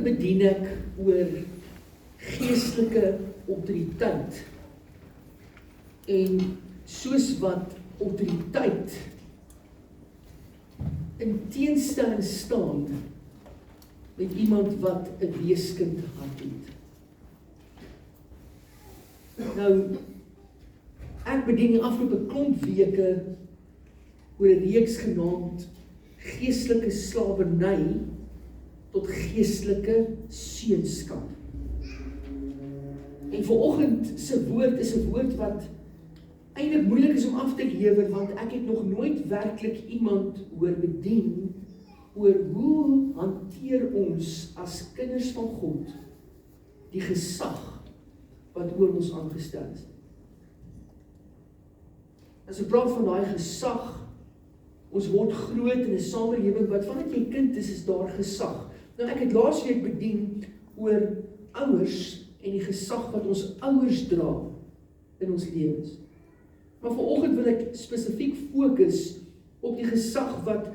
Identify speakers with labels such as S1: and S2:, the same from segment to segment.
S1: bedien ek oor geestelike autoriteit. En soos wat autoriteit in teenstelling staan met iemand wat 'n weeskind gehad het. Nou, ek bedien die afgelope klomp weke oor 'n reeks genaamd geestelike slawerny tot geestelike seunskap. En vanoggend se woord is 'n woord wat eintlik moeilik is om af te lewer, want ek het nog nooit werklik iemand hoor bedien oor hoe hanteer ons as kinders van God die gesag wat oor ons aangestel is. As ek praat van daai gesag, ons word groot in 'n samelewing wat vandat jy kind is daar gesag. Nou ek het laasweek bedien oor ouers en die gesag wat ons ouers dra in ons lewens. Maar vanoggend wil ek spesifiek fokus op die gesag wat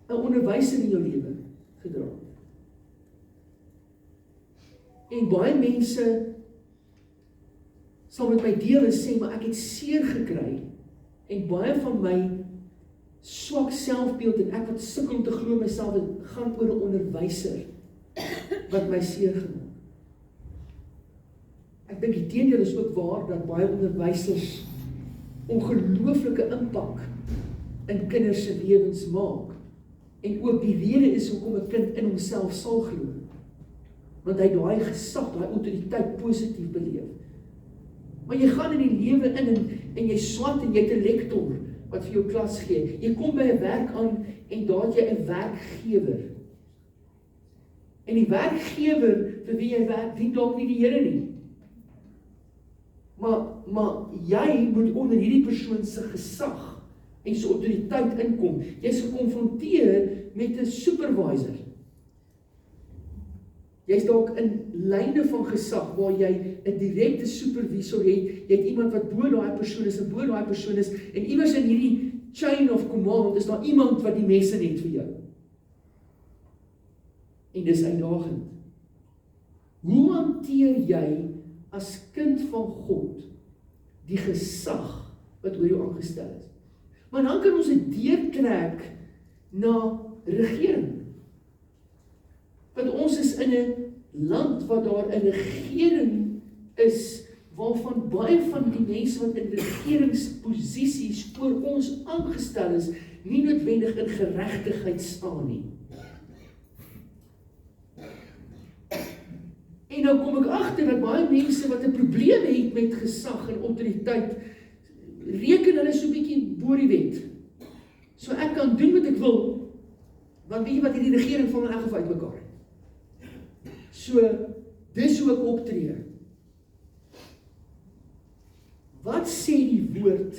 S1: 'n onderwyser in jou lewe gedra het. En baie mense sal met my deel en sê, maar ek het seer gekry, en baie van my swak selfbeeld en ek wat sukkel om te glo myself, gaan oor 'n onderwyser wat my seer gemaak. Ek dink die teendeel is ook waar, dat baie onderwysers ongelooflike impak in kinders se lewens maak, en ook die rede is hoekom 'n kind in homself sal glo, want hy daai gesag, daai autoriteit positief beleef. Maar jy gaan in die lewe in en jy swat en jy het 'n lektor wat vir jou klas gee. Jy kom by 'n werk aan en daar het jy 'n werkgewer. En die werkgewer vir wie jy werk, dien dalk nie die Here nie. Maar jy moet onder hierdie persoon se gesag en sy autoriteit inkom. Jy is gekonfronteer met 'n supervisor. Jy is dalk in lyne van gesag waar jy 'n direkte supervisor het. Jy het iemand wat bo daai persoon is en bo daai persoon is, en iewers in hierdie chain of command is daar iemand wat die messe het vir jou. En dis uitdagend. Hoe hanteer jy as kind van God die gesag wat oor jou aangestel is? Maar dan kan ons dit deurtrek na regering. Want ons is in 'n land waar daar 'n regering is, waarvan baie van die mense wat in regeringsposisies oor ons aangestel is, nie noodwendig in geregtigheid staan nie. En nou kom ek agter dat baie mense wat 'n probleem het met gesag en autoriteit, reken hulle so 'n bietjie bo die wet. So ek kan doen wat ek wil, want weet jy wat, hierdie regering val in elk geval uitmekaar. So, dis hoe ek optree. Wat sê die woord?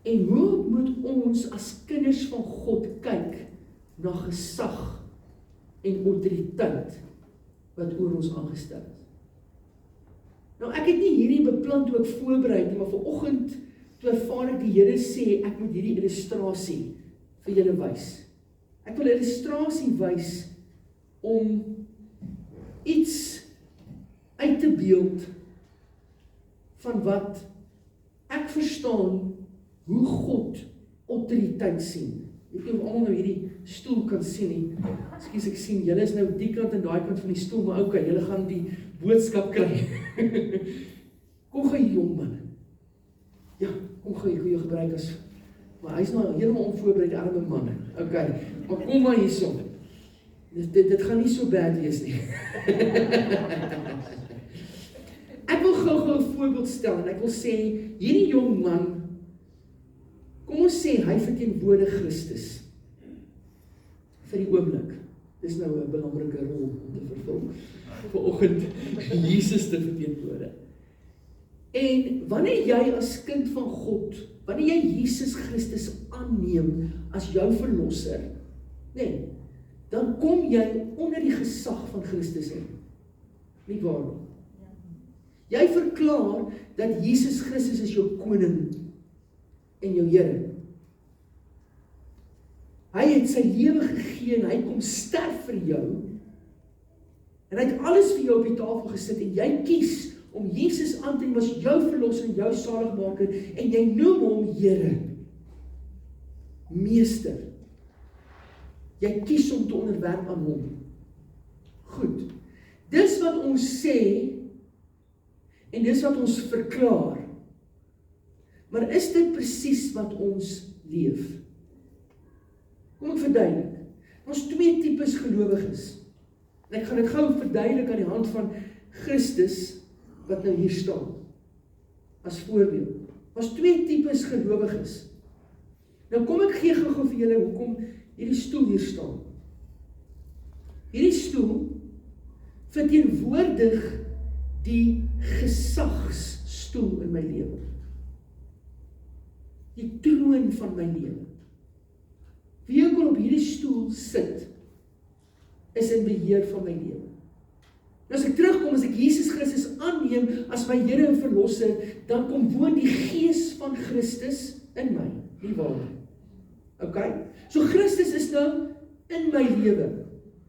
S1: En hoe moet ons as kinders van God kyk na gesag en autoriteit wat oor ons aangestel is? Nou, ek het nie hierdie beplan toe ek voorberei nie, maar vanoggend toe ervaar ek die Here sê, ek moet hierdie illustrasie vir julle wys. Ek wil 'n illustrasie wys om iets uit te beeld van wat ek verstaan hoe God autoriteit sien. Ek weet nie of almal nou hierdie stoel kan sien nie. Ekskuus, ek sien julle is nou die kant en daai kant van die stoel, maar okay, julle gaan die boodskap kry. Kom gou hier, jong man. Ja, kom gou hier, goeie gebruik as, maar hy's nou heeltemal onvoorbereid, die arme man. Okay, maar kom maar hierso. Dit gaan nie so bad wees nie. Ek wil gou 'n voorbeeld stel en ek wil sê, hierdie jong man, kom ons sê hy verteenwoordig Christus vir die oomblik. Dis nou 'n belangrike rol om te vervul. Vanoggend Jesus te verteenwoordig. En wanneer jy as kind van God, wanneer jy Jesus Christus aanneem as jou verlosser, nee, dan kom jy onder die gesag van Christus in. Nie waar nie? Jy verklaar dat Jesus Christus is jou koning en jou Here. Hy het sy lewe gegee en hy kom sterf vir jou, En hy het alles vir jou op die tafel gesit en jy kies om Jesus aan te neem as jou verlosser en jou saligmaker en jy noem hom Here, Meester. Jy kies om te onderwerp aan hom. Goed. Dis wat ons sê en dis wat ons verklaar. Maar is dit presies wat ons leef? Kom ek verduidelik. Ons twee tipes gelowiges. En ek gaan dit gou verduidelik aan die hand van Christus wat nou hier staan. As voorbeeld. Ons twee tipes gelowiges. Nou kom ek gee gou vir julle hoekom hierdie stoel hier staan. Hierdie stoel verteenwoordig die gesagsstoel in my lewe. Die troon van my lewe. Wie ook al op hierdie stoel sit, is in beheer van my lewe. Nou as ek terugkom, as ek Jesus Christus aanneem as my Here en Verlosser, dan kom woon die Gees van Christus in my, nie waar nie. Okay? So Christus is nou in my lewe.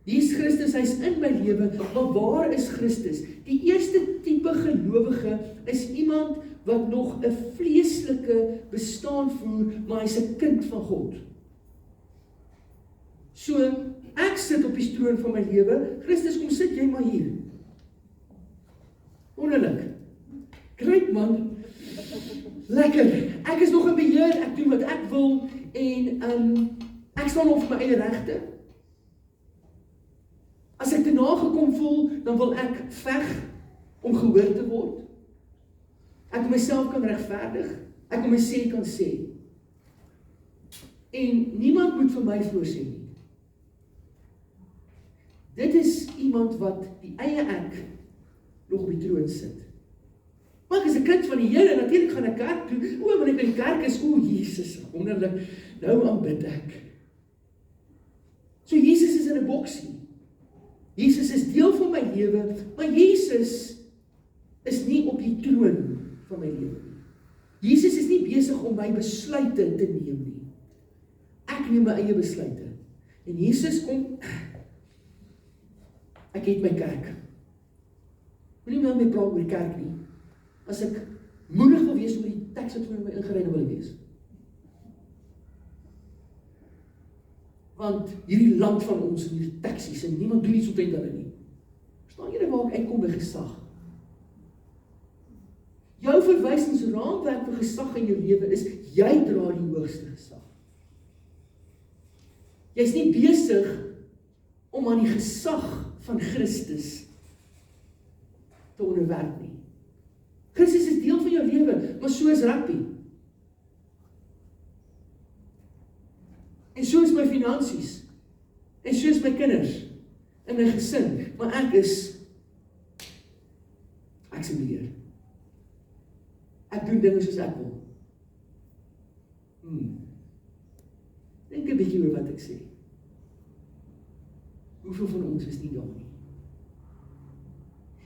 S1: Hier is Christus, hy is in my lewe, maar waar is Christus? Die eerste tipe gelowige is iemand wat nog 'n vleeslike bestaan voer, maar hy is 'n kind van God. So, ek sit op die troon van my lewe, Christus, kom sit jy maar hier. Wonderlik. Great man. Lekker. Ek is nog in beheer, ek doen wat ek wil en ek staan op my eie regte. As ek te nagekom voel, dan wil ek veg om gehoor te word. Ek wil myself kan regverdig, ek wil my sê kan sê. En niemand moet vir my voorsê nie. Dit is iemand wat die eie ek nog op die troon sit. Maar ek is 'n kind van die Here, natuurlik gaan ek kerk toe. Wanneer ek by die kerk is, Jesus, wonderlik, nou aanbid ek. So Jesus is in 'n boksie. Jesus is deel van my lewe, maar Jesus is nie op die troon van my lewe. Jesus is nie besig om my besluite te neem nie. Ek neem my eie besluite. En Jesus kom, ek het my kerk. Moenie met my praat oor die kerk nie. As ek moedig wil wees oor die teks wat vir my ingeryde wil wees. Want hierdie land van ons en hierdie taksies en niemand doen iets omtrent hulle nie. Verstaan julle waar ek uitkom by gesag? Jou verwysingsraamwerk vir gesag in jou lewe is, jy dra die hoogste gesag. Jy's nie besig om aan die gesag van Christus te onderwerp nie. Christus is deel van jou lewe, maar so is rugby. En so is my finansies. En so is my kinders. En my gesin. Maar ek is in beheer. Ek doen dinge soos ek wil. Dink 'n bietjie oor wat ek sê. Hoeveel van ons is nie daar nie?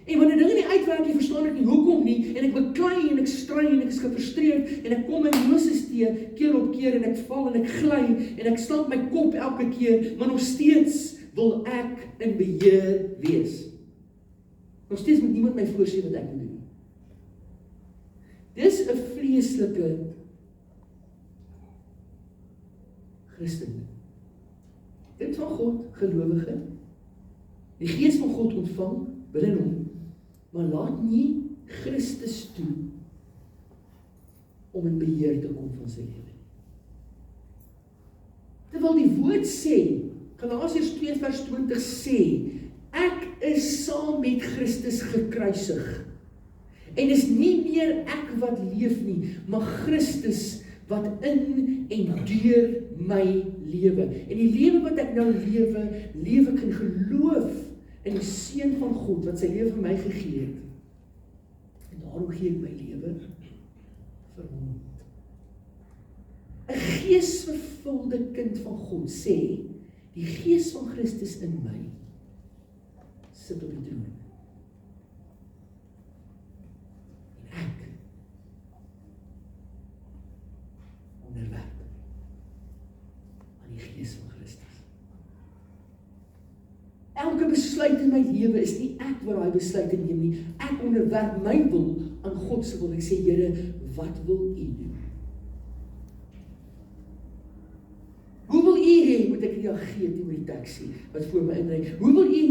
S1: En wanneer dinge nie uitwerk nie, verstaan ek nie hoekom nie, en ek beklei en ek stry en ek is gefrustreerd en ek kom in Moses te keer op keer en ek val en ek gly en ek stamp my kop elke keer, maar nog steeds wil ek in beheer wees. Nog steeds moet niemand my voorsê wat ek moet doen. Dis 'n vleeslike Christen. Kind van God, gelowige, die Gees van God ontvang, binne hom, maar laat nie Christus toe om in beheer te kom van sy lewe. Terwyl die woord sê, Galasiërs 2 vers 20 sê, ek is saam met Christus gekruisig. En is nie meer ek wat leef nie, maar Christus wat in en deur my lewe. En die lewe wat ek nou lewe, leef ek in geloof in die Seun van God, wat sy lewe vir my gegee het. En daarom gee ek my lewe vir hom. 'n geesvervulde kind van God sê, die Gees van Christus in my sit op die troon. En ek onderwerp aan die Gees van Christus. Elke besluit in my lewe is nie ek wat daai besluite neem nie. Ek onderwerp my wil aan God se wil. Ek sê, Here, wat wil U doen? Hoe wil U hê moet ek reageer teenoor die taxi wat voor my inry? Hoe wil U hê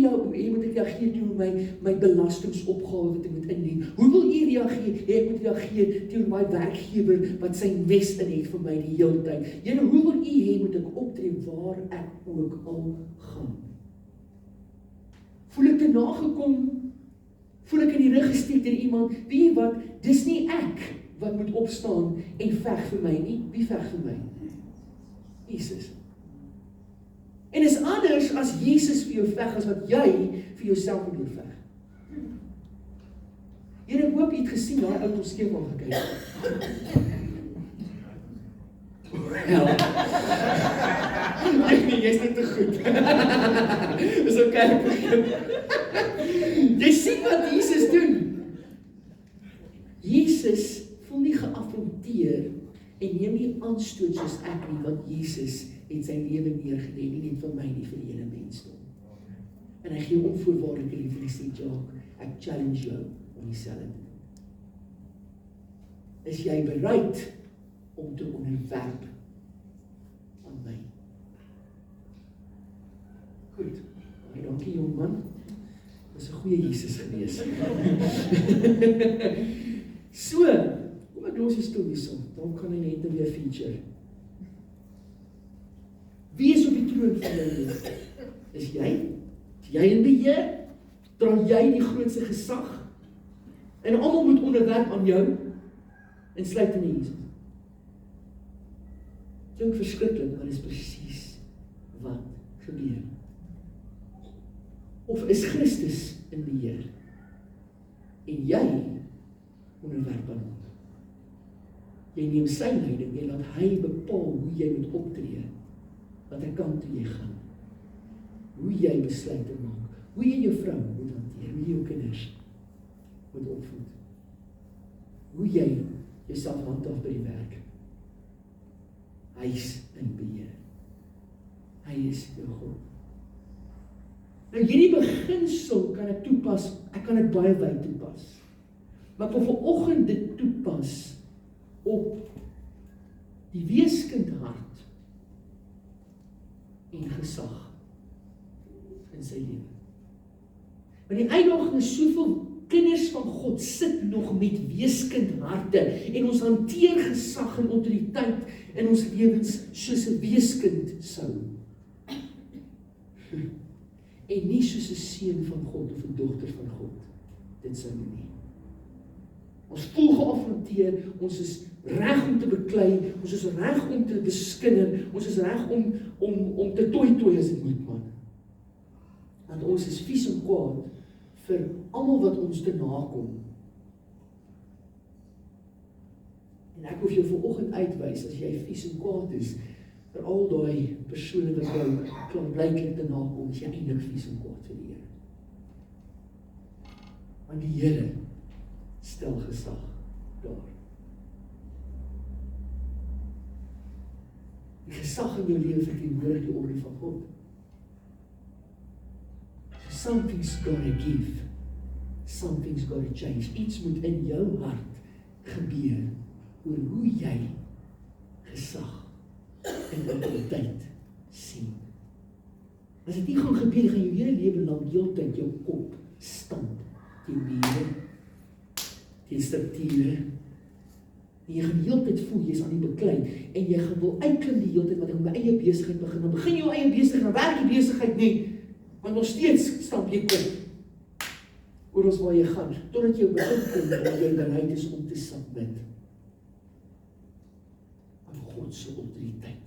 S1: moet ek reageer teenoor my belastingopgawe wat ek moet indien? Hoe wil U reageer? Ek moet reageer teenoor my werkgewer wat sy mes in het vir my die hele tyd. Here, hoe wil U hê moet ek optree waar ek ook al gaan? Voel ek te nagekom? Voel ek in die rug gesteek deur iemand? Weet jy wat? Dis nie ek wat moet opstaan en veg vir my nie. Wie veg vir my? Jesus. En is anders as Jesus vir jou veg as wat jy vir jouself moet veg. Here, ek hoop jy het gesien daai ou op skeef al gekyk. Ja. Jy's net te goed. Dis okay. Jy sien wat Jesus doen. Jesus voel nie geaffronteer en neem nie aanstoot soos ek nie, want Jesus het sy lewe neergelê, nie net vir my nie, vir die hele mensdom. En hy gee onvoorwaardelike liefde, en hy sê, Jacques, ek challenge jou om dieselfde te doen. Is jy bereid om te onderwerp aan my? Goed, baie dankie jongman, dit was 'n goeie Jesus gewees. So, kom ek los die stoel hierso, dan kan hy net weer feature. Wie is op die troon van jou lewe? Is jy? Is jy in beheer? Dra jy die grootste gesag? En almal moet onderwerp aan jou, en sluit in Jesus. Klink verskriklik, maar dis presies wat gebeur. Of is Christus in beheer? En jy onderwerp aan hom. Jy neem sy leiding, jy laat hy bepaal hoe jy moet optree, watter kant toe jy gaan, hoe jy besluite maak, hoe jy jou vrou moet hanteer, hoe jy jou kinders moet opvoed, hoe jy jouself handhaaf by die werk. Hy is in beheer. Hy is jou God. Nou hierdie beginsel kan ek toepas, ek kan dit baie wyd toepas, maar ek wil vanoggend dit toepas op die weeskind hart en gesag in sy lewe. Want die uitdaging is soveel kinders van God sit nog met weeskind harte en ons hanteer gesag en autoriteit in ons lewens soos 'n weeskind sou. En nie soos 'n seun van God of 'n dogter van God. Dit sou nie. Ons voel geaffronteer, ons is reg om te beklei, ons is reg om te beskinder, ons is reg om te toi as dit moet, man. Want ons is vies en kwaad vir almal wat ons te nakom. En ek hoef jou vanoggend uitwys, as jy vies en kwaad is, vir al daai persone wat jou klaarblyklik te nakom, is jy eintlik vies en kwaad vir die Here. Want die Here stel gesag daar. Die gesag in jou lewe verteenwoordig die orde van God. Something's gotta give. Something's gotta change. Iets moet in jou hart gebeur oor hoe jy gesag en autoriteit sien. As dit nie gaan gebeur, gaan jou hele lewe lank heeltyd jou kop stamp teen mure, teen strukture. En jy gaan heeltyd voel jy is aan die beklei en jy gaan wil uitklim die heeltyd wat ek my eie besigheid begin. Dan begin jou eie besigheid, dan werk die besigheid nie, maar nog steeds stamp jy kop oor ons waar jy gaan, totdat jy begin kom waar jy bereid is om te submit aan God se autoriteit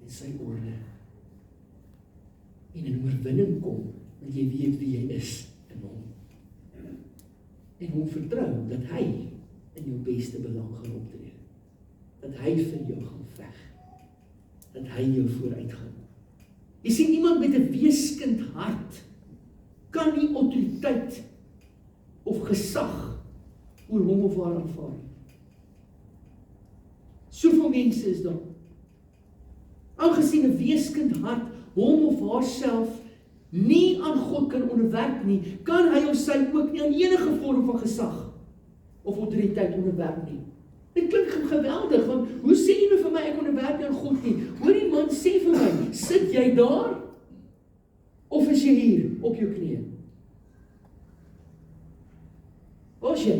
S1: en sy orde. En in oorwinning kom, want jy weet wie jy is in hom. En hom vertrou dat hy in jou beste belang gaan optree. Dat hy vir jou gaan veg. Dat hy jou vooruit gaan. Jy sien, iemand met 'n weeskind hart kan nie autoriteit of gesag oor hom of haar aanvaar nie. Soveel mense is daar. Aangesien 'n weeskind hart hom of haarself nie aan God kan onderwerp nie, kan hy of sy ook nie aan enige vorm van gesag of autoriteit onderwerp nie. Dit klink geweldig, want hoe sê jy nou vir my, ek onderwerp nie aan God nie? Hoor die man sê vir my, sit jy daar? Of is jy hier, op jou knieë? Waar is jy?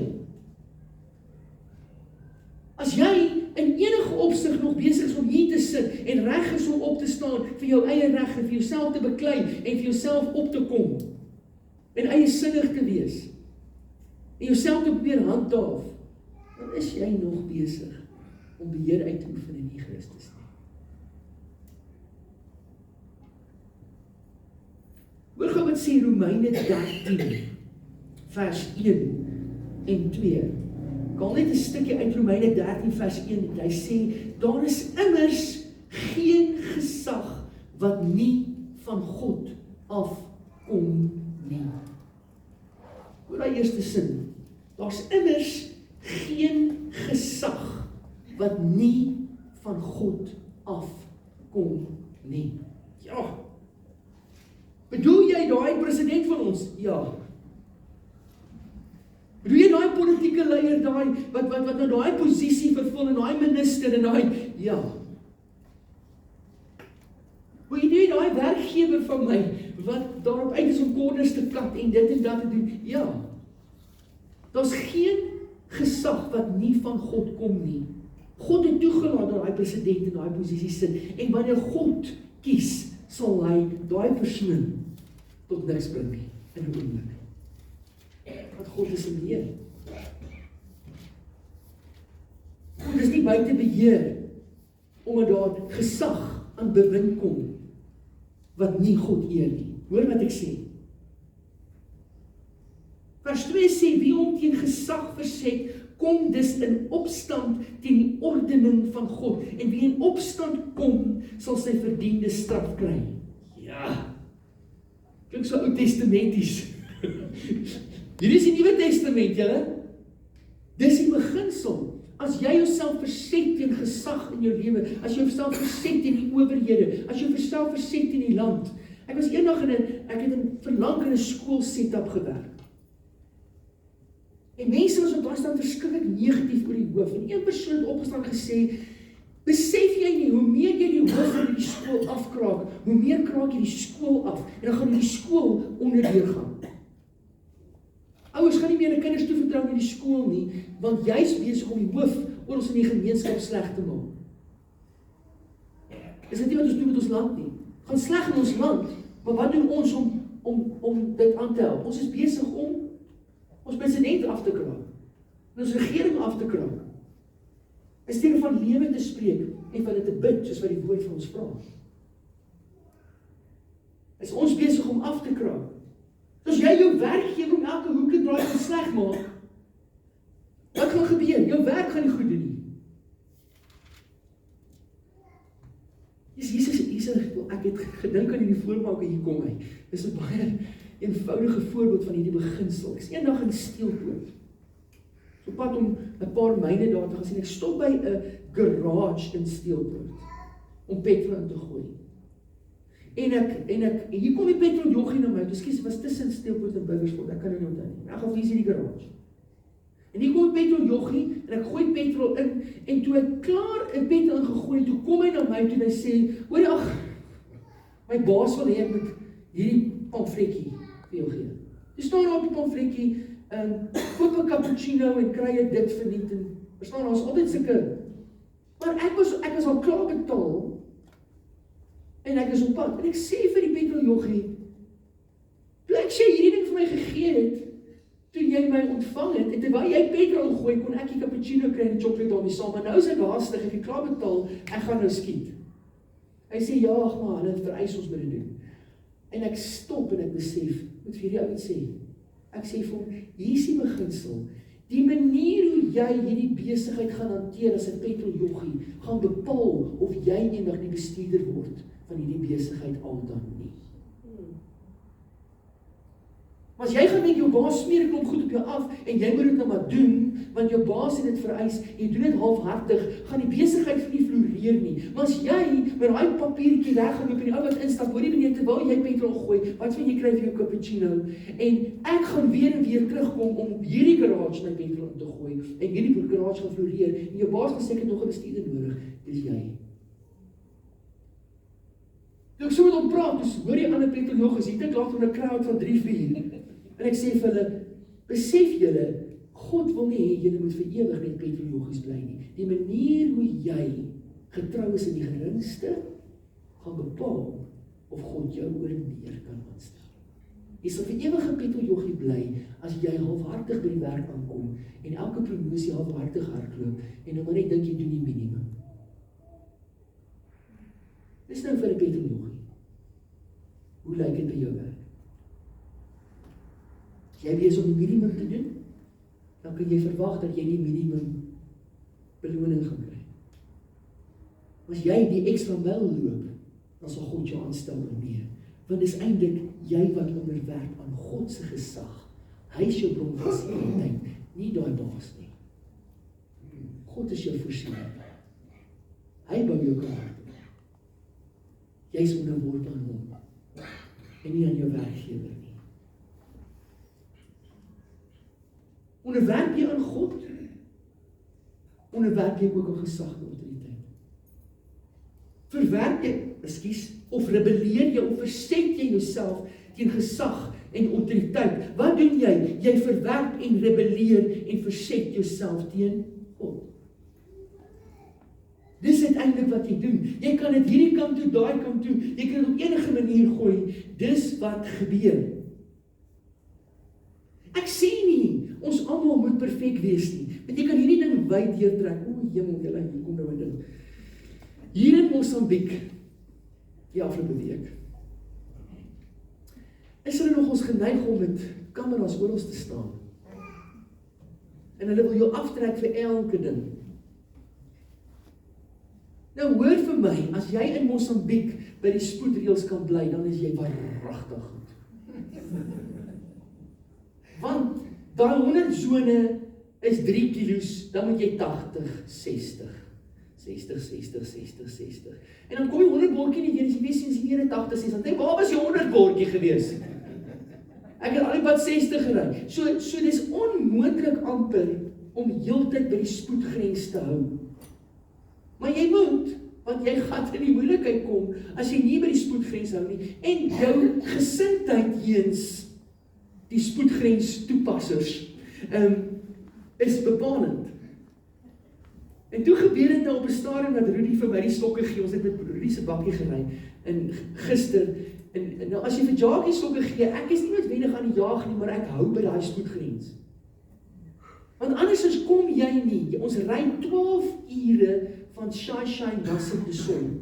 S1: As jy in enige opsig nog besig is om hier te sit, en reg is om op te staan, vir jou eie reg, en vir jouself te beklei, en vir jouself op te kom, en eie sinnig te wees, en jouself te probeer handhaaf, dan is jy nog besig om beheer uit te oefen in die Christus nie. Hoor gou wat sê Romeine 13, vers 1 en 2. Ek haal net 'n stukkie uit Romeine 13 vers 1. Hy sê, daar is immers geen gesag wat nie van God afkom nie. Hoor daai eerste sin. Daar's immers geen gesag wat nie van God afkom nie. Ja. Bedoel jy daai president van ons? Ja. Bedoel jy daai politieke leier, wat nou daai posisie vervul, en daai minister, en daai, ja. Bedoel jy daai werkgewer van my, wat daarop uit is om korders te kat, en dit en dat te doen? Ja. Daar's geen gesag wat nie van God kom nie. God het toegelaat dat daai president in daai posisie sit, en wanneer God kies, sal hy daai persoon tot niks bring nie, in 'n oomblik. Want God is in beheer. God is nie buite beheer, omdat daar gesag aan bewind kom, wat nie God eer nie. Hoor wat ek sê. Vers 2 sê, wie hom teen gesag verset, kom dus in opstand teen die ordening van God. En wie in opstand kom, sal sy verdiende straf kry. Ja. Klink so Ou Testamenties. Hierdie is die Nuwe Testament, julle. Dis die beginsel. As jy jouself verset teen gesag in jou lewe, as jy jouself verset teen die owerhede, as jy jouself verset teen die land. Ek was eendag ek het verlang in 'n skool setup gewerk. En mense was op daai stand verskriklik negatief oor die hoof. En een persoon het opgestaan gesê, besef jy nie, hoe meer jy die hoof van die skool afkraak, hoe meer kraak jy die skool af, en dan gaan die skool onderdeur gaan. Ouers gaan nie meer hulle kinders toevertrou in die skool nie, want jy is besig om die hoof oor ons in die gemeenskap sleg te maak. Is dit nie wat ons doen met ons land nie? Gaan sleg in ons land, maar wat doen ons om dit aan te help? Ons is besig om ons president af te kraak, en ons regering af te kraak, in steede van lewe te spreek, en van dit te bid, soos wat die woord vir ons vra. Is ons besig om af te kraak. As jy jou werkgewer om elke hoek en draai en sleg maak, wat gaan gebeur? Jou werk gaan nie goed doen nie. Ek het gedink aan die voormaak en hier kom hy. Dis 'n baie eenvoudige voorbeeld van hierdie beginsel. Ek is eendag in Steelpoort, so pad om 'n paar myne daar te gaan sien. Ek stop by 'n garage in Steelpoort, om petrol in te gooi. En hier kom die petrol joggie na my, dis was tussen Steelpoort en Burgersfort, ek kan nie onthou nie. Ek gaan hier die garage. En hier kom die petrol joggie, en ek gooi petrol in, en toe ek klaar in petrol ingegooi, toe kom hy na my, toe hy sê, hoor, ag, my baas wil hê ek moet hierdie pamfletjie vir jou gee. Toe staan daar op die pamfletjie, koop 'n cappuccino en kry jy dit verniet, en verstaan, ons altyd sulke, maar ek was al klaar betaal, en ek is op pad, en ek sê vir die petrol joggie, toe ek sê hierdie ding vir my gegee het, toe jy my ontvang het, en terwyl jy petrol gooi, kon ek die cappuccino kry en chocolate daarmee saam, maar nou is ek haastig, ek het klaar betaal, ek gaan nou skiet. Hy sê, ja, maar hulle vereis ons by dit doen. En ek stop en ek besef, moet vir die ou iets sê. Ek sê vir hom, hier is die beginsel, die manier hoe jy hierdie besigheid gaan hanteer as 'n petroljoggie, gaan bepaal of jy eendag die bestuurder word van hierdie besigheid al dan nie. Maar as jy gaan met jou baas smeer 'n klomp goed op jou af en jy moet dit nou maar doen, want jou baas het dit vereis en jy doen dit halfhartig, gaan die besigheid nie floreer nie. Maar as jy met daai papiertjie weggeloop en die ou wat instap, hoorie meneer, terwyl jy petrol gooi, wat van jy kry vir jou cappuccino en ek gaan weer en weer terugkom om hierdie garage my petrol in te gooi en hierdie garage gaan floreer en jou baas gaan sê ek het nog 'n bestuurder nodig, dis jy. Toe ek so met hom praat, dus hoor die ander petroljoggens, hier ek laat van 'n crowd van 3-4 en ek sê vir hulle, besef julle, God wil nie hê julle moet vir ewig net petroljoggies bly nie. Die manier hoe jy getrou is in die geringste, gaan bepaal of God jou oor meer kan aanstel. Jy sal vir ewig 'n petroljoggie bly, as jy halfhartig by die werk aankom, en elke promosie halfhartig hardloop, en nou maar net dink jy doen die minimum. Dis nou vir 'n petroljoggie. Hoe lyk dit by jou werk? As jy besig om die minimum te doen, dan kan jy verwag dat jy die minimum beloning gaan kry. As jy die ekstra myl loop, dan sal God jou aanstel oor meer. Want dis eintlik jy wat onderwerp aan God se gesag. Hy is jou bron van sekuriteit, nie daai baas nie. God is jou voorsiening. Hy bou jou karakter. Jy is onderworpe aan hom en nie aan jou werkgewer nie. Onderwerp jy aan God, onderwerp jy ook aan gesag en autoriteit. Verwerp jy, of rebelleer jy of verset jy jouself teen gesag en autoriteit. Wat doen jy? Jy verwerp en rebelleer en verset jouself teen God. Dis uiteindelik wat jy doen. Jy kan dit hierdie kant toe, daai kant toe, jy kan dit op enige manier gooi. Dis wat gebeur. Ek sê nie, ons almal moet perfek wees nie. Want jy kan hierdie ding wyd deurtrek. O, hemel, julle, hier kom nou 'n ding. Hier in Mosambiek, die afgelope week, is hulle nog ons geneig om met kameras oor ons te staan. En hulle wil jou aftrek vir elke ding. Nou hoor vir my, as jy in Mosambiek by die spoedreëls kan bly, dan is jy waaragtig goed. Want daai 100 sone is 3 kilos, dan moet jy 80, 60. 60. En dan kom die 100 bordjie nie weer, as jy weet sien die 81, 60. Nee, waar was die 100 bordjie gewees? Ek het al die pad 60 gery. So dis onmoontlik amper om heeltyd by die spoedgrens te hou. Maar jy moet, want jy gaan in die moeilikheid kom, as jy nie by die spoedgrens hou nie, en jou gesindheid heens die spoedgrens toepassers, is bepalend. En toe gebeur dit nou op 'n stadium dat Rudy vir my die stokke gee, ons het met Rudy se bakkie gery, en gister, en nou as jy vir Jackie stokke gee, ek is nie noodwendig aan die jaag nie, maar ek hou by daai spoedgrens. Want anders kom jy nie, ons ry 12 ure van Shai Nasser te Son,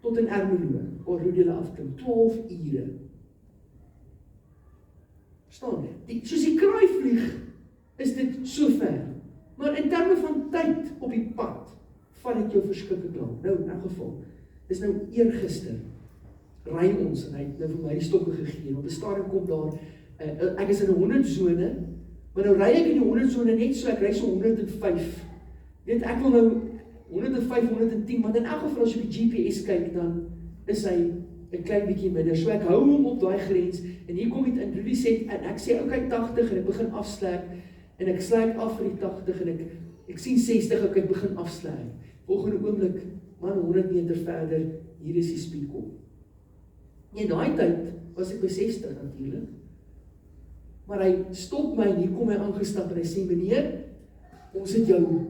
S1: tot in Ermelo, waar Rudy hulle afklim, 12 ure. Verstaan, soos die kraai vlieg, is dit so ver. Maar in terme van tyd op die pad, vat dit jou verskriklik lank. Nou, in 'n geval, dis nou eergister, ry ons, en hy het nou vir my die stokke gegee, en op 'n stadium kom daar, ek is in 'n 100 sone, maar nou ry ek in die 100 sone net so, ek ry so 105. Weet, ek wil nou 105, 110, want in elk geval as jy op die GPS kyk, dan is hy 'n klein bietjie minder. So ek hou hom op daai grens, en hier kom dit in, Rudy sê, en ek sê, okay, 80, en ek begin afsluit, en ek sluit af vir die 80, en ek sien 60, ek begin afsluit. Volgende oomblik, man, 100 meter verder, hier is die speedkop. En daai tyd was ek by 60 natuurlik. Maar hy stop my, en hier kom hy aangestap, en hy sê, meneer, ons het jou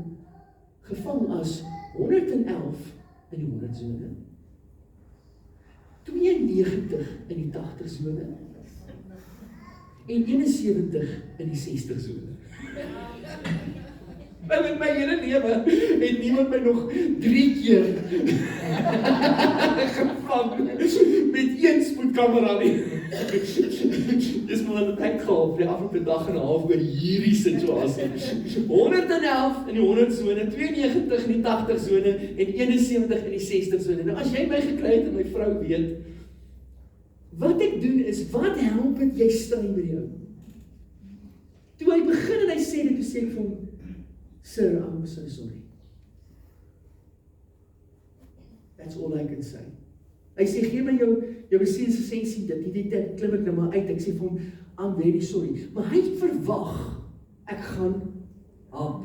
S1: gevang as 111 in die 100 sone, 92 in die 80 sone, en 71 in die 60 sone. En met my hele lewe het niemand my nog 3 keer gevang met 1 spoedkamera nie. Dis maar wat ek gehad vir die afgelope dag en 'n half oor hierdie situasie. 111 in die 100 sone, 92 in die 80 sone en 71 in die 60 sone. Nou as jy my gekry het en my vrou weet, wat ek doen is, wat help het jy stry by jou? Toe hy begin en hy sê dit, toe sê ek vir hom, Sir, I'm so sorry. That's all I can say. Hy sê, gee my jou besienslisensie dit, die tyd klim ek nou maar uit, ek sê vir hom, I'm very sorry. Maar hy het verwag, ek gaan hap.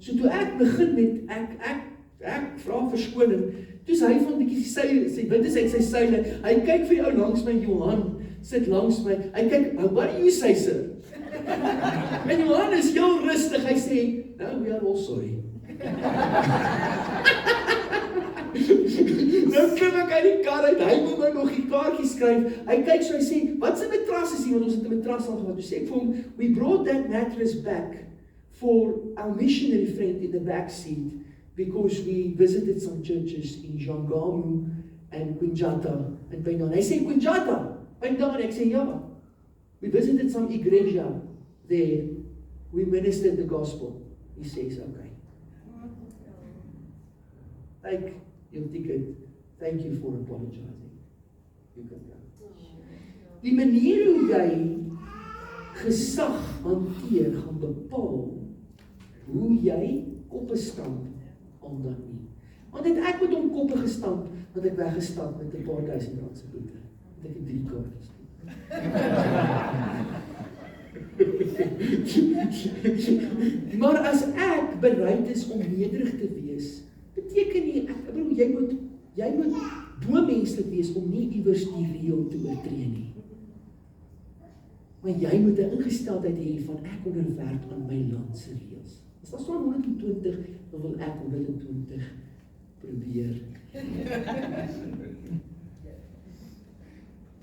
S1: So toe ek begin met, ek vra verskoning, toe is hy van die seile, sy wind is uit sy seile, hy kyk vir die ou langs my, Johan, sit langs my, hy kyk, what do you say, sir? En Johan is heel rustig, hy sê, no, we are all sorry. Nou klim ek uit die kar uit, hy moet my nog die kaartjie skryf, hy kyk so, hy sê, wat sy matras is hier, want ons het 'n matras al gehad, toe sê ek vir hom, we brought that mattress back for our missionary friend in the back seat, because we visited some churches in Jangamu and Quinjata and Painan. Hy sê, Quinjata, Painan, ek sê, ja, we visited some igreja there, we ministered the gospel. He says, okay. Take your ticket. Thank you for apologizing. You can go. Die manier hoe jy gesag hanteer, gaan bepaal hoe jy koppe stamp ander nie. Want het ek met hom koppe gestamp, dat ek weggestap met 'n paar duisend rand se boete. Dat ek 3 kaartjies het. Maar as ek bereid is om nederig te wees, beteken nie, ek bedoel, jy moet bo-menslik wees om nie iewers die reël te oortree nie. Maar jy moet 'n ingesteldheid hê van ek onderwerp aan my land se reëls. As daar staan 120, dan wil ek 120 probeer.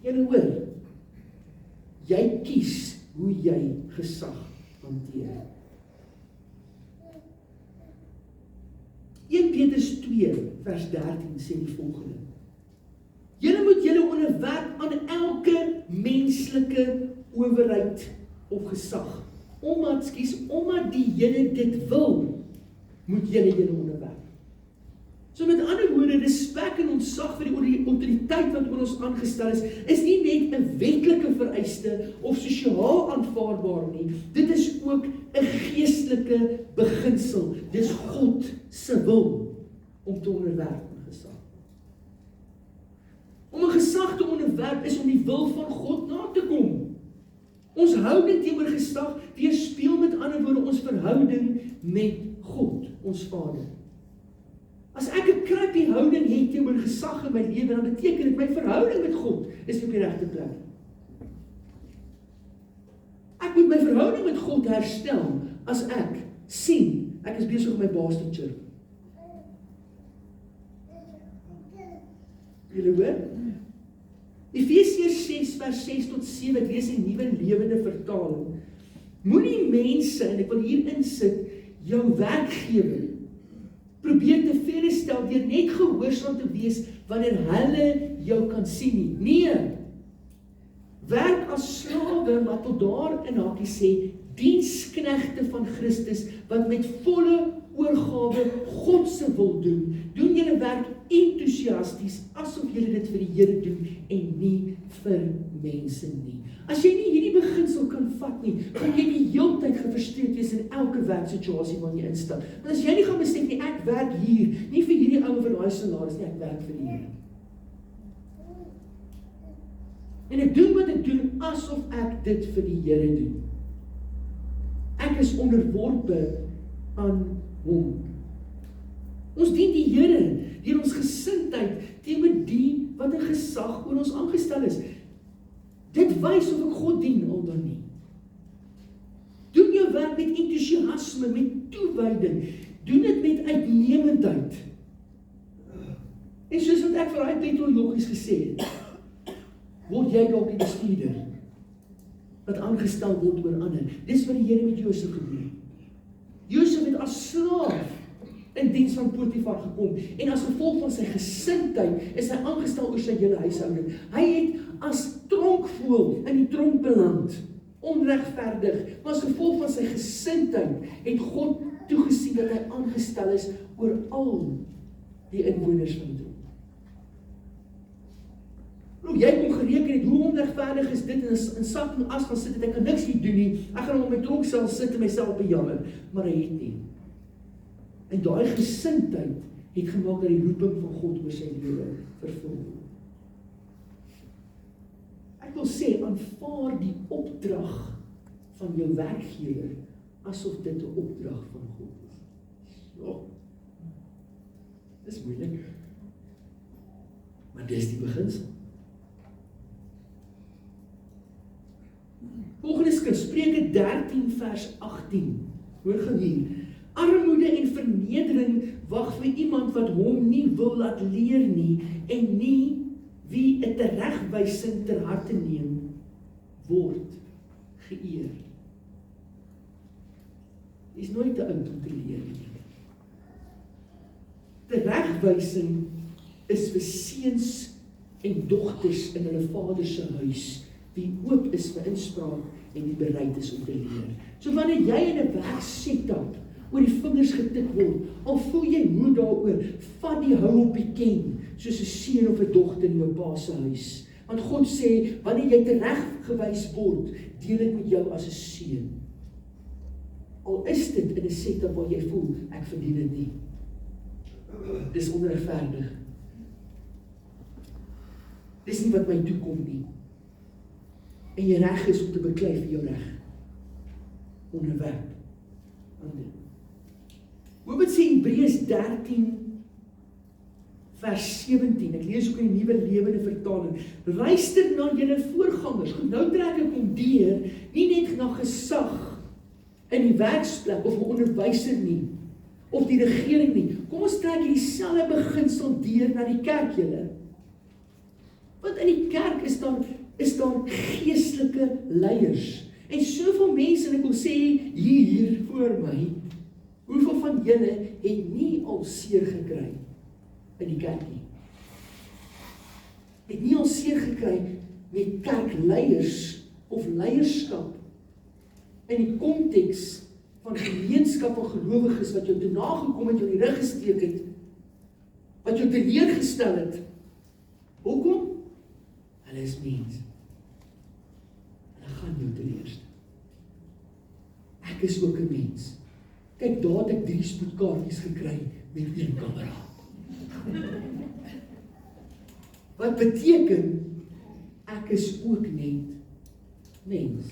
S1: Julle hoor, jy kies hoe jy gesag hanteer. 1 Petrus 2 vers 13 sê die volgende. Julle moet julle onderwerp aan elke menslike owerheid of gesag. Omdat die Here dit wil, moet julle onderwerp. So met ander woorde, respek en ontzag vir die autoriteit wat oor ons aangestel is nie net 'n wetlike vereiste of sosiaal aanvaarbaar nie. Dit is ook 'n geestelike beginsel. Dis God se wil om te onderwerp aan gesag. Om 'n gesag te onderwerp is om die wil van God na te kom. Ons houding teenoor gesag weerspieël met ander woorde ons verhouding met God, ons Vader. As ek 'n crappy houding het teenoor gesag in my lewe, dan beteken dit my verhouding met God is nie op die regte plek. Ek moet my verhouding met God herstel as ek sien ek is besig om my baas te chirp. Julle hoor? Efesiërs 6 vers 6 tot 7, ek lees in Nuwe Lewende Vertaling. Moenie mense, en ek wil hier insit, jou werkgewer probeer tevrede stel deur net gehoorsaam te wees wanneer hulle jou kan sien nie. Nee. Werk as slawe wat tot daar in hakie sê, diensknegte van Christus wat met volle oorgawe God se wil doen. Doen julle werk entoesiasties asof julle dit vir die Here doen en nie vir mense nie. As jy nie hierdie beginsel kan vat nie, gaan jy die hele tyd gefrustreerd wees in elke werksituasie waarin jy instap. Want as jy nie gaan besef nie, ek werk hier, nie vir hierdie ou vir daai salaris nie, ek werk vir die Here. En ek doen wat ek doen asof ek dit vir die Here doen. Ek is onderworpe aan hom. Ons dien die Here deur ons gesindheid teenoor die wat 'n gesag oor ons aangestel is. Dit wys of ek God dien of dan nie. Doen jou werk met entoesiasme, met toewyding. Doen dit met uitnemendheid. En soos wat ek vir daai petroljoggies gesê het, word jy dalk die bestuurder wat aangestel word oor ander. Dis wat die Here met Josef gedoen het. Josef het as slaaf in diens van Potifar gekom, en as gevolg van sy gesindheid is hy aangestel oor sy hele huishouding. Hy het as tronkvoël in die tronk beland, onregverdig, maar as gevolg van sy gesindheid het God toegesien dat hy aangestel is oor al die inwoners van die tronk. Nou, jy kon gereken het, hoe onregverdig is dit, en in sak en as gaan sit het, ek kan niks nie doen nie, ek gaan op my tronksel sit en myself bejammer, maar hy het nie. En daai gesindheid het gemaak dat die roeping van God oor sy lewe vervul word. Ek wil sê, aanvaar die opdrag van jou werkgewer, asof dit 'n opdrag van God is. Ja, dis moeilik, maar dis die beginsel. Volgende skrif, Spreuke 13 vers 18, hoor gou hier, armoede en vernedering wag vir iemand wat hom nie wil laat leer nie, en nie wie 'n teregwysing ter harte neem, word geëer. Jy is nooit te oud om te leer nie. Teregwysing is vir seuns en dogters in hulle vader se huis, wie oop is vir inspraak en die bereid is om te leer. So wanneer jy in 'n werksetup oor die vingers getik word, al voel jy moed daaroor, vat die hou op die ken, soos 'n seun of 'n dogter in jou pa se huis. Want God sê, wanneer jy tereggewys word, deel ek met jou as 'n seun. Al is dit in 'n setup waar jy voel, ek verdien dit nie. Dis onregverdig. Dis nie wat my toekom nie. En jy reg is om te beklei vir jou reg. Onderwerp aan dit. Hoe moet sê Hebreërs 13 vers 17, ek lees ook in die Nuwe Lewende Vertaling, luister na julle voorgangers, goed, nou trek ek om deur, nie net na gesag in die werksplek of 'n onderwyser nie, of die regering nie, kom ons trek hier dieselfde beginsel deur na die kerk julle. Want in die kerk is daar geestelike leiers, en soveel mense, en ek wil sê hier voor my, hoeveel van julle het nie al seer gekry in die kerk nie? Het nie al seer gekry met kerkleiers of leierskap in die konteks van gemeenskap van gelowiges wat jou te nagekom het, jou in die rug gesteek het, wat jou teleurgestel het. Hoekom? Hulle is mens. Hulle gaan jou teleurstel. Ek is ook 'n mens. Kyk, daar het ek 3 spoedkaartjies gekry met 1 kameraad. Wat beteken, ek is ook net mens.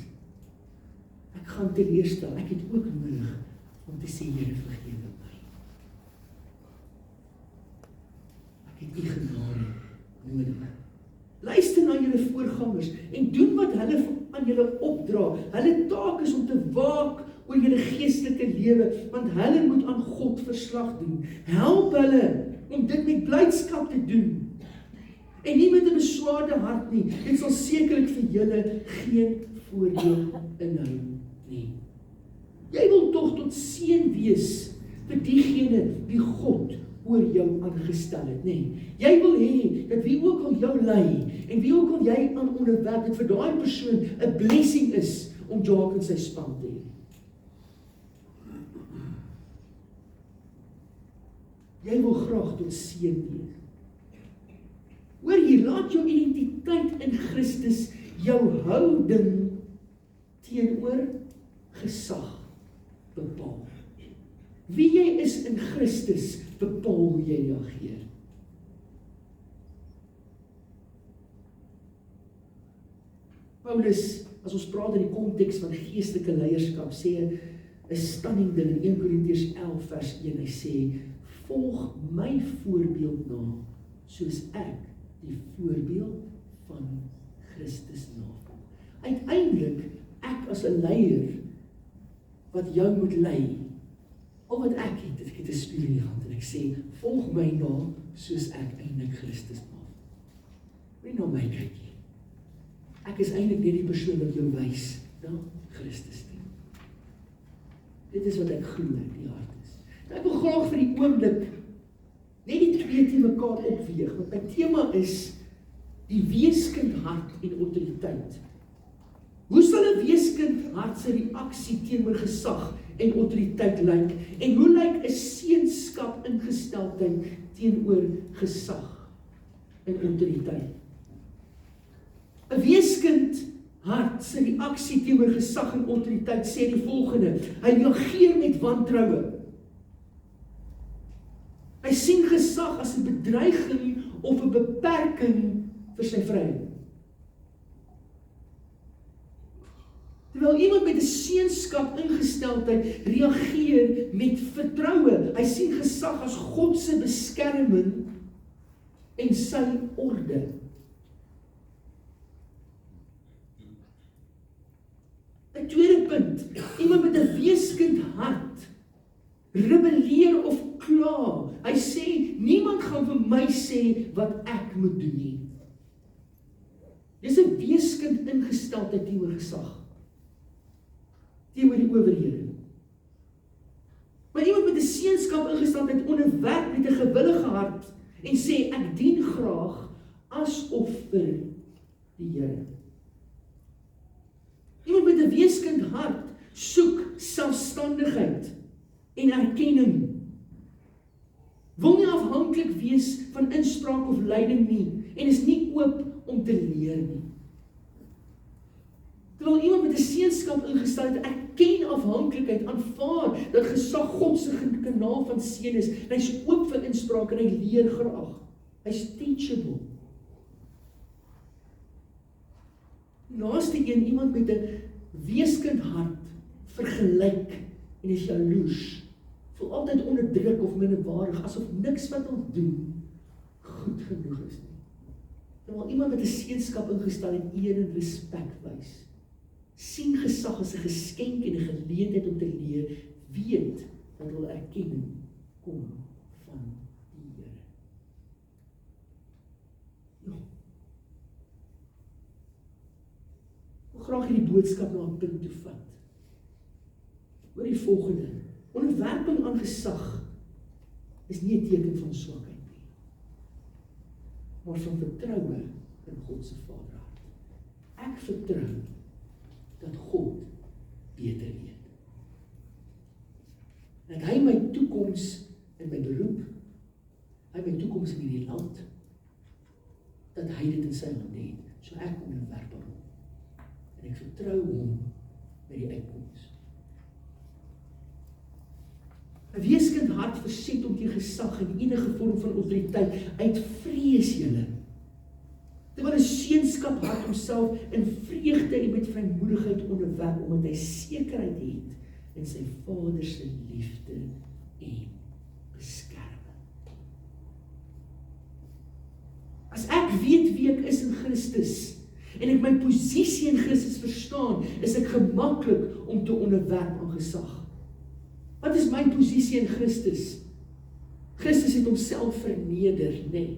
S1: Ek gaan teleurstel, ek het ook nodig om te sê, Here, vergewe my. Ek het U genade nodig. Luister na julle voorgangers en doen wat hulle aan julle opdra. Hulle taak is om te waak oor julle geestelike lewe, want hulle moet aan God verslag doen. Help hulle om dit met blydskap te doen. En nie met 'n beswaarde hart nie. Dit sal sekerlik vir julle geen voordeel inhou nie. Jy wil tog tot seën wees vir diegene wie God oor jou aangestel het, nê? Jy wil hê dat wie ook al jou lei en wie ook al jy aan onderwerp, dit vir daai persoon 'n blessing is om Jacques in sy span te hê. Jy wil graag tot seën wees. Hoor hier, laat jou identiteit in Christus jou houding teenoor gesag bepaal. Wie jy is in Christus bepaal hoe jy reageer. Paulus, as ons praat in die konteks van geestelike leierskap, sê 'n stunning ding in 1 Korintiërs 11 vers 1, hy sê, volg my voorbeeld na, soos ek die voorbeeld van Christus navolg. Uiteindelik, ek as 'n leier, wat jou moet lei, al wat ek het 'n spieël in die hand, en ek sê, volg my na, soos ek eintlik Christus navolg. Moenie na my kyk nie. Ek is eintlik net die persoon wat jou wys na Christus toe. Dit is wat ek glo in die hart is. Nou, ek wil graag vir die oomblik net die twee te mekaar opweeg, want my tema is die weeskind hart en autoriteit. Hoe sal 'n weeskind hart se reaksie teenoor gesag en autoriteit lyk? En hoe lyk 'n seunskap ingesteldheid teenoor gesag en autoriteit? hart se reaksie teenoor gesag en autoriteit sê die volgende: hy reageer met wantroue. Hy sien gesag as 'n bedreiging of 'n beperking vir sy vryheid. Terwyl iemand met 'n seunskap ingesteldheid reageer met vertroue. Hy sien gesag as God se beskerming en sy orde. Die tweede punt, iemand met 'n weeskind hart rebelleer of kla. Hy sê, niemand gaan vir my sê wat ek moet doen nie. Dis 'n weeskind ingesteldheid teenoor gesag, teenoor die owerhede. Maar iemand met 'n seunskap ingesteldheid onderwerp met 'n gewillige hart en sê, ek dien graag as offer die Here. Iemand met 'n weeskind hart soek selfstandigheid en erkenning. Wil nie afhanklik wees van inspraak of leiding nie en is nie oop om te leer nie. Terwyl iemand met 'n seunskap ingesteldheid erken afhanklikheid, aanvaar dat gesag God se kanaal van seën is, en hy's oop vir inspraak en hy leer graag. Hy's teachable. Naaste een, iemand met 'n weeskind hart vergelyk en is jaloers, voel altyd onderdruk of minderwaardig, asof niks wat hy doen goed genoeg is nie. Terwyl iemand met 'n seunskap ingesteldheid eer en respek wys, sien gesag as 'n geskenk en 'n geleentheid om te leer, weet dat hul erkenning kom van die Here. Ja. Ek wil graag hierdie boodskap na 'n punt toe vat. Hoor die volgende: onderwerping aan gesag is nie 'n teken van swakheid nie, maar van vertroue in God se Vaderhart. Ek vertrou dat God beter weet. Dat hy my toekoms in my beroep, hy my toekoms in hierdie land, dat hy dit in sy hand het, so ek onderwerp aan hom. En ek vertrou hom met die uitkoms. 'n weeskind hart verset om teen gesag en enige vorm van autoriteit uit vrees julle. Terwyl 'n seunskap hart homself in vreugde en met vrymoedigheid onderwerp, omdat hy sekerheid het in sy Vader se liefde en beskerming. As ek weet wie ek is in Christus en ek my posisie in Christus verstaan, is ek gemaklik om te onderwerp aan gesag. Wat is my posisie in Christus? Christus het homself verneder, nee.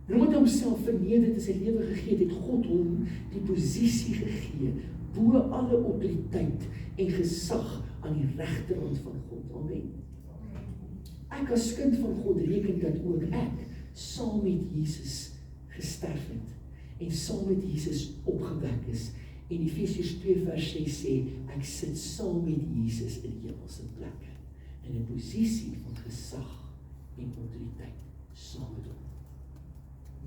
S1: En omdat hy homself verneder en sy lewe gegee het, het God hom die posisie gegee, bo alle autoriteit en gesag aan die regterhand van God. Amen. Ek as kind van God reken dat ook ek saam met Jesus gesterf het en saam met Jesus opgewek is. En Efesiërs 2 vers 6 sê, ek sit saam met Jesus in hemelse plekke, in 'n posisie van gesag en autoriteit, saam met hom.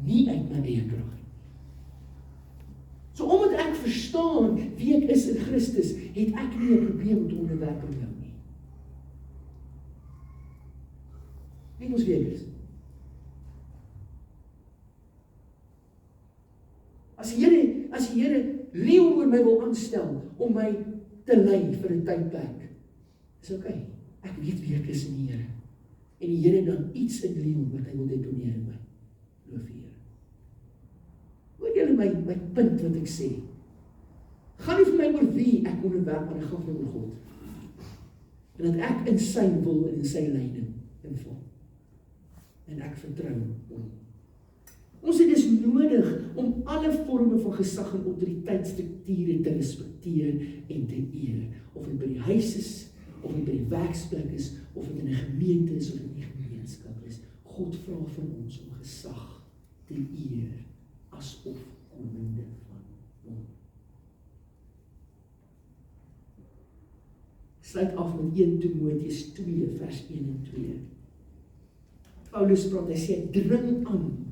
S1: Nie uit my eie krag nie. So omdat ek verstaan wie ek is in Christus, het ek nie 'n probleem om te onderwerp aan jou nie. Weet ons wie ek is? As die Here Leon oor my wil aanstel om my te lei vir 'n tydperk, is okay. Ek weet wie ek is in die Here. En die Here dan iets in Leon wat hy wil detoneer in my. Loof die Here. Hoor julle my punt wat ek sê? Gaan nie vir my oor wie ek onderwerp, maar ek gaan vir my oor God. En dat ek in sy wil en in sy leiding inval. En ek vertrou hom. Ons het dus nodig om alle vorme van gesag en autoriteitsstrukture te respekteer en te eer. Of dit by die huis is, of dit by die werksplek is, of dit in 'n gemeente is, of dit in 'n gemeenskap is. God vra van ons om gesag te eer, asof komende van hom. Sluit af met 1 Timoteus 2 vers 1 en 2. Paulus praat, hy sê, dring aan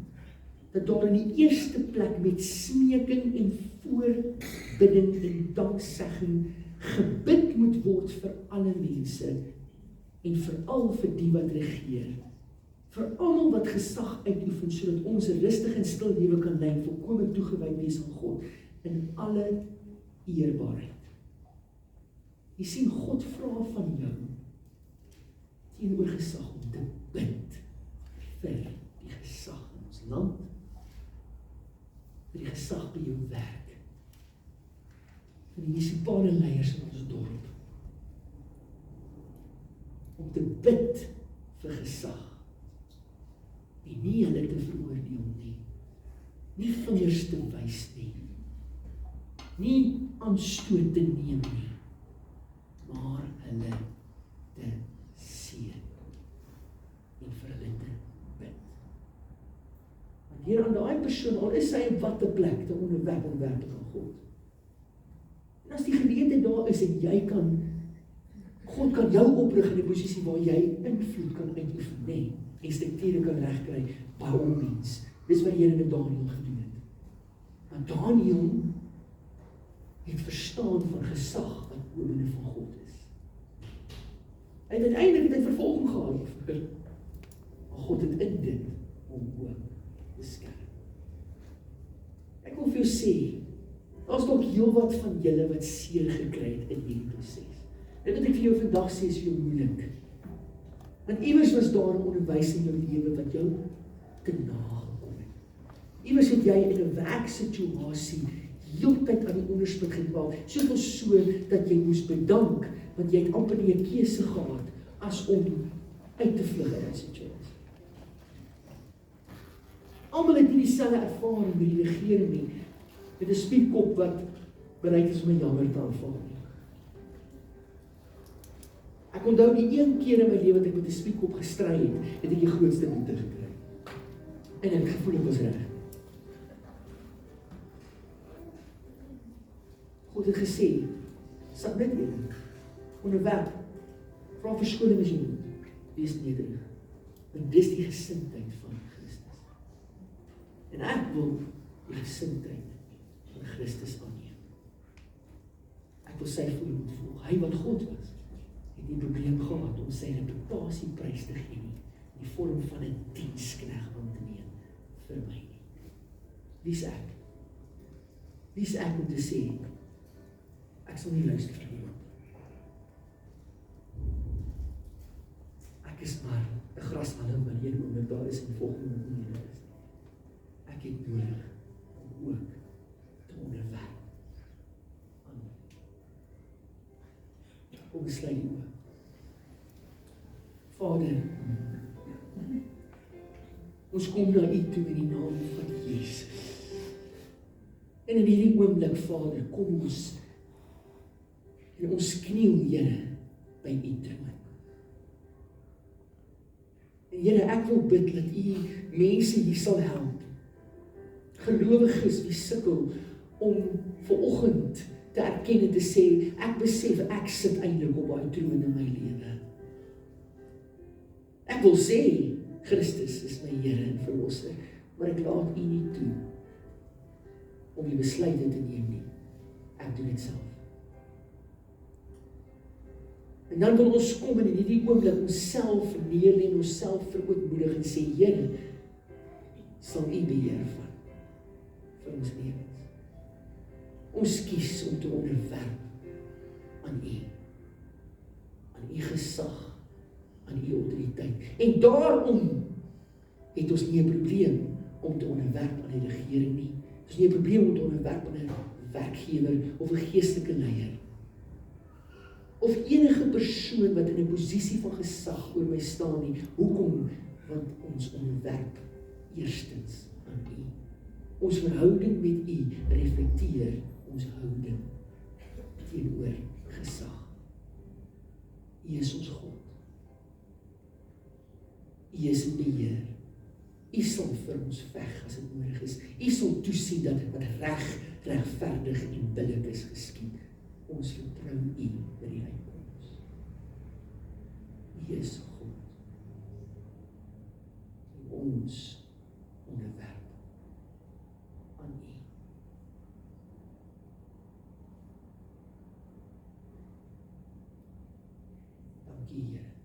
S1: dat daar in die eerste plek met smeking en voorbidding en danksegging gebid moet word vir alle mense en veral vir die wat regeer. Vir almal wat gesag uitoefen, sodat ons 'n rustig en stil lewe kan lei, volkome toegewyd wees aan God, in alle eerbaarheid. Jy sien, God vra van jou, teenoor gesag, om te bid vir die gesag in ons land, vir die gesag by jou werk, vir die munisipale leiers in ons dorp, om te bid vir gesag, en nie hulle te veroordeel nie, nie vingers te wys nie aanstoot te neem nie, maar hulle te seën en vir hulle te bid. Want hier aan daai persoon, al is hy op watter plek, te onderwerp aan God. En as die geleentheid daar is en jy kan, God kan jou oprig in 'n posisie waar jy invloed kan uitoefen, nee, en strukture kan regkry, by all means. Dis wat Here met Daniël gedoen het. Want Daniël het verstaan van gesag wat oorwinne van God is. Hy het uiteindelik het hy vervolging gehad, maar God het in dit hom ook beskerm. Ek wil vir jou sê, daar's dalk heelwat van julle wat seer gekry het in hierdie proses. Dit wat ek vir jou vandag sê is vir jou moeilik. Want iewers was daar 'n onderwys in jou lewe wat jou te nagekom het. Iewers het jy in 'n werksituasie heeltyd aan die onderspit gewaak, soveel so dat jy moes bedank, want jy het amper nie 'n keuse gehad as om uit te vlug uit 'n situasie. Almal het nie dieselfde ervaring met die regering nie, met 'n spietkop wat bereid is om 'n jammer te aanvaar nie. Ek onthou die een keer in my lewe wat ek met 'n spietkop gestry het ek die grootste boete gekry. En ek het gevoel ek was reg. God het gesê, submit julle, onderwerp, vra verskoning as jy moet, wees nederig. Want dis die gesindheid van Christus. En ek wil die gesindheid van Christus aanneem. Ek wil sy voorbeeld volg. Hy wat God was, het nie probleem gehad om sy reputasie prys te gee nie, in die vorm van 'n diensknegt aan te neem vir my nie. Wie is ek? Wie is ek om te sê, ek sal nie luister vir iemand. Ek is maar 'n grashalm wat een oomblik daar is en volgende oomblik nie daar is. Ek het nodig om ook te onderwerp aan kom besluit die oor. Vader, ons kom na U toe in die naam van Jesus. En in hierdie oomblik, Vader, kom ons en ons kniel, Here, by U troon. En Here, ek wil bid dat U mense hier sal help. Gelowiges wie sukkel om vanoggend te erken en te sê, ek besef, ek sit eintlik op daai troon in my lewe. Ek wil sê, Christus is my Here en Verlosser, maar ek laat U nie toe om die besluite te neem nie. Ek doen dit self. En dan wil ons kom in hierdie oomblik onsself neerlê en onsself verootmoedig en sê, Here, sal U beheer van ons lewens. Ons kies om te onderwerp aan U. Aan U gesag, aan U autoriteit. En daarom het ons nie 'n probleem om te onderwerp aan die regering nie. Ons het nie 'n probleem om te onderwerp aan 'n werkgewer of 'n geestelike leier. Of enige persoon wat in 'n posisie van gesag oor my staan nie. Hoekom? Want ons onderwerp eerstens aan U. Ons verhouding met U reflekteer ons houding teenoor gesag. U is ons God. U is in beheer. U sal vir ons veg as dit nodig is. U sal toesien dat wat regverdig en billik is geskied. Ons vertrou U by die uitkoms. U is God. En ons onderwerp Dankie Here.